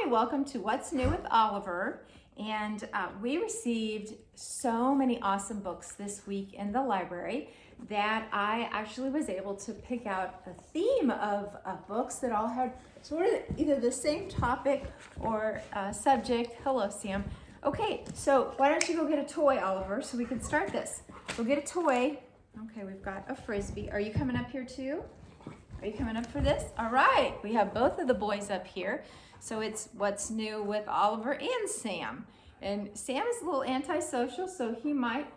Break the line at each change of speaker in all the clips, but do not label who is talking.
Hi, welcome to What's New with Oliver. And we received so many awesome books this week in the library that I actually was able to pick out a theme of books that all had sort of either the same topic or subject. Hello, Sam. Okay, so why don't you go get a toy, Oliver, so we can start this. Go get a toy. Okay, we've got a Frisbee. Are you coming up here too? Are you coming up for this? All right, we have both of the boys up here. So it's What's New with Oliver and Sam. And Sam is a little antisocial, so he might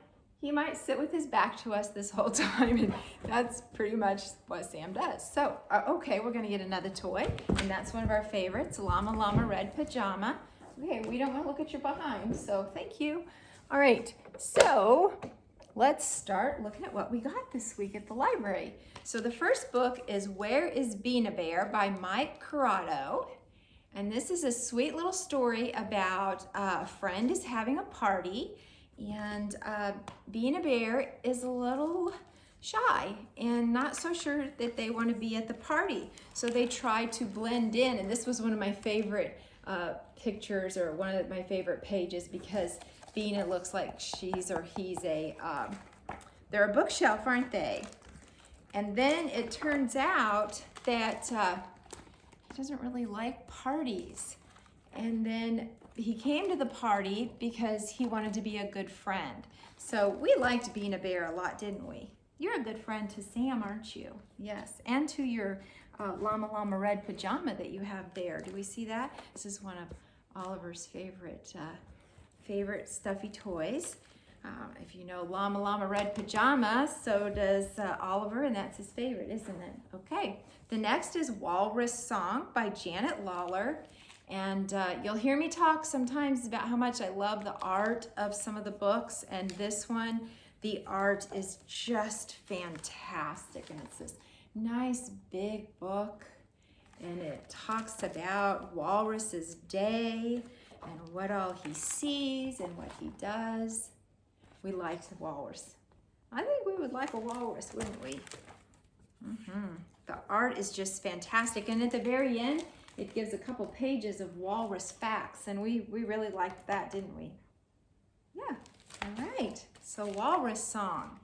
sit with his back to us this whole time, and that's pretty much what Sam does. So, okay, we're gonna get another toy, and that's one of our favorites, Llama Llama Red Pajama. Okay, we don't wanna look at your behind, so thank you. All right, so let's start looking at what we got this week at the library. So the first book is Where is Bean-A-Bear by Mike Corrado. And this is a sweet little story about a friend is having a party, and Bean-A-Bear is a little shy and not so sure that they want to be at the party. So they try to blend in, and this was one of my favorite pictures, or one of my favorite pages, because Bean, looks like she's or he's they're a bookshelf, aren't they? And then it turns out that he doesn't really like parties. And then he came to the party because he wanted to be a good friend. So we liked Bean-A-Bear a lot, didn't we? You're a good friend to Sam, aren't you? Yes, and to your Llama Llama Red Pajama that you have there. Do we see that? This is one of Oliver's favorite stuffy toys. If you know Llama Llama Red Pajama, so does Oliver, and that's his favorite, isn't it? Okay, the next is Walrus Song by Janet Lawler. And you'll hear me talk sometimes about how much I love the art of some of the books, and this one, the art is just fantastic. And it's this nice big book, and it talks about Walrus's day and what all he sees and what he does. We liked the walrus. I think we would like a walrus, wouldn't we? The art is just fantastic. And at the very end, it gives a couple pages of walrus facts. And we really liked that, didn't we? Yeah, all right. So Walrus Song.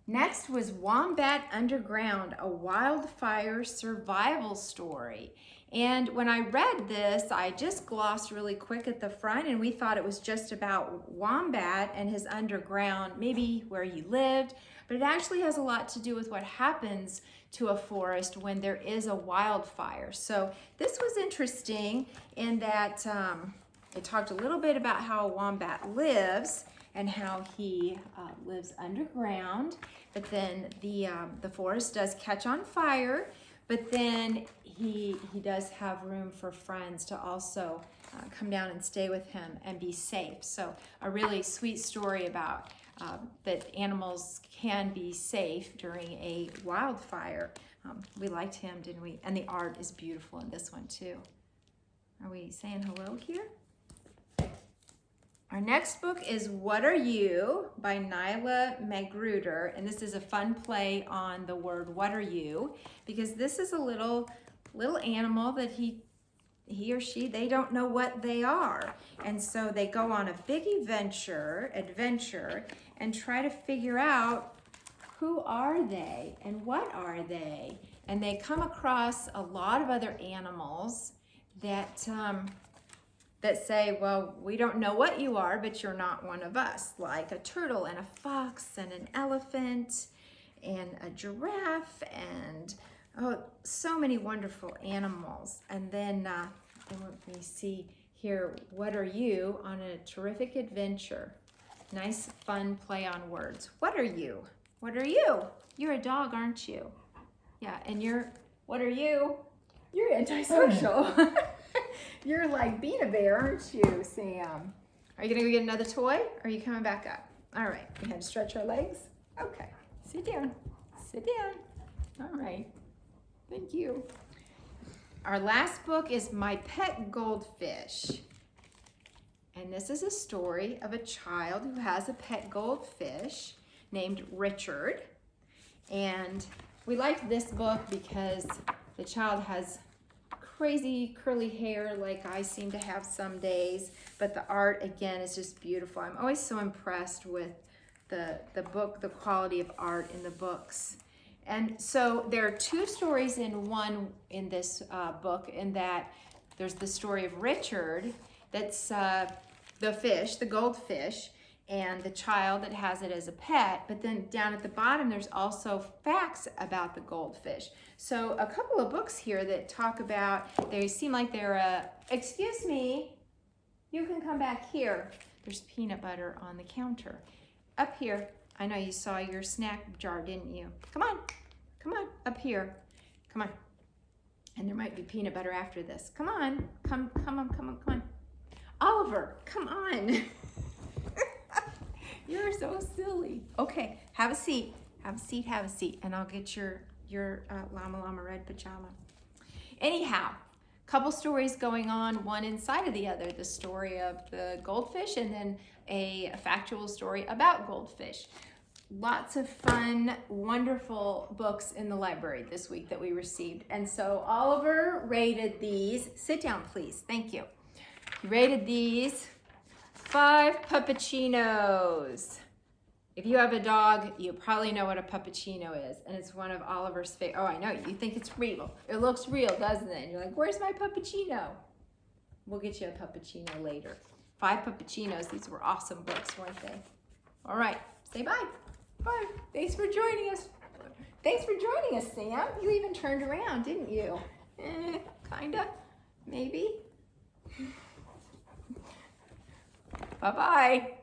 Next was Wombat Underground, a wildfire survival story. And when I read this, I just glossed really quick at the front, and we thought it was just about Wombat and his underground, maybe where he lived, but it actually has a lot to do with what happens to a forest when there is a wildfire. So this was interesting in that it talked a little bit about how a wombat lives and how he lives underground, but then the forest does catch on fire, but then he does have room for friends to also come down and stay with him and be safe. So a really sweet story about that animals can be safe during a wildfire. We liked him, didn't we? And the art is beautiful in this one too. Are we saying hello here? Our next book is What Are You by Nyla Magruder, and this is a fun play on the word what are you, because this is a little animal that he or she, they don't know what they are. And so they go on a big adventure and try to figure out who are they and what are they. And they come across a lot of other animals that say, well, we don't know what you are, but you're not one of us, like a turtle and a fox and an elephant and a giraffe and so many wonderful animals. And then we see here, what are you on a terrific adventure? Nice, fun play on words. What are you? What are you? You're a dog, aren't you? Yeah, and what are you? You're antisocial. You're like Bean-A-Bear, aren't you, Sam? Are you gonna go get another toy, or are you coming back up? All right, we had to stretch our legs? Okay, sit down, sit down. All right, thank you. Our last book is My Pet Goldfish. And this is a story of a child who has a pet goldfish named Richard. And we liked this book because the child has crazy curly hair like I seem to have some days, but the art again is just beautiful. I'm always so impressed with the book, the quality of art in the books. And so there are two stories in one in this book, in that there's the story of Richard, that's the fish, the goldfish, and the child that has it as a pet. But then down at the bottom, there's also facts about the goldfish. So a couple of books here that talk about, they seem like they're, excuse me, you can come back here. There's peanut butter on the counter. Up here, I know you saw your snack jar, didn't you? Come on, up here, come on. And there might be peanut butter after this. Come on, come on. Oliver, come on. You're so silly. Okay, have a seat, and I'll get your llama red pajama. Anyhow, couple stories going on, one inside of the other. The story of the goldfish, and then a factual story about goldfish. Lots of fun, wonderful books in the library this week that we received. And so Oliver rated these. Sit down, please. Thank you. He rated these 5 puppuccinos. If you have a dog, you probably know what a puppuccino is, and it's one of Oliver's favorite. Oh, I know, you think it's real. It looks real, doesn't it? And you're like, where's my puppuccino? We'll get you a puppuccino later. 5 puppuccinos. These were awesome books, weren't they? All right, say bye. Bye. Thanks for joining us. Thanks for joining us, Sam. You even turned around, didn't you? Kinda, maybe. Bye-bye.